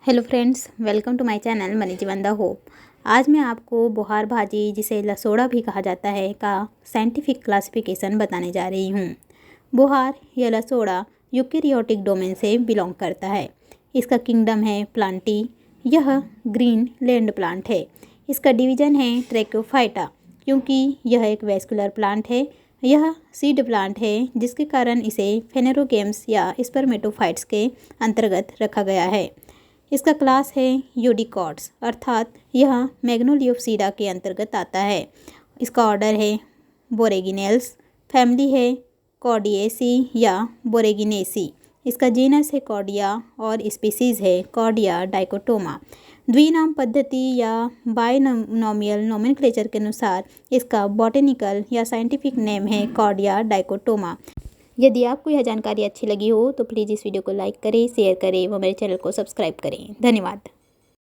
Hello friends, welcome to my channel money Jeevan the hope. आज मैं आपको बुहार भाजी, जिसे लसोड़ा भी कहा जाता है, का साइंटिफिक क्लासिफिकेशन बताने जा रही हूँ। बुहार या लसोड़ा यूकेरियोटिक डोमेन से बिलोंग करता है। इसका किंगडम है प्लांटी। यह ग्रीन लैंड प्लांट है। इसका डिवीजन है ट्रैकोफाइटा, क्योंकि यह एक वेस्कुलर प्लांट है। यह सीड प्लांट है, जिसके कारण इसे फेनेरोगेम्स या स्पर्मेटोफाइट्स के अंतर्गत रखा गया है। इसका क्लास है यूडिकॉट्स, अर्थात यह मैग्नोलियोप्सीडा के अंतर्गत आता है। इसका ऑर्डर है बोरेगिनेल्स। फैमिली है कॉर्डिएसी या बोरेगिनेसी। इसका जीनस है कॉर्डिया और स्पीसीज़ है कॉर्डिया डाइकोटोमा। द्विनाम पद्धति या बायनोमियल नोमेनक्लेचर के अनुसार इसका बॉटेनिकल या साइंटिफिक नेम है कॉर्डिया डाइकोटोमा। यदि आपको यह जानकारी अच्छी लगी हो तो प्लीज़ इस वीडियो को लाइक करें, शेयर करें व मेरे चैनल को सब्सक्राइब करें। धन्यवाद।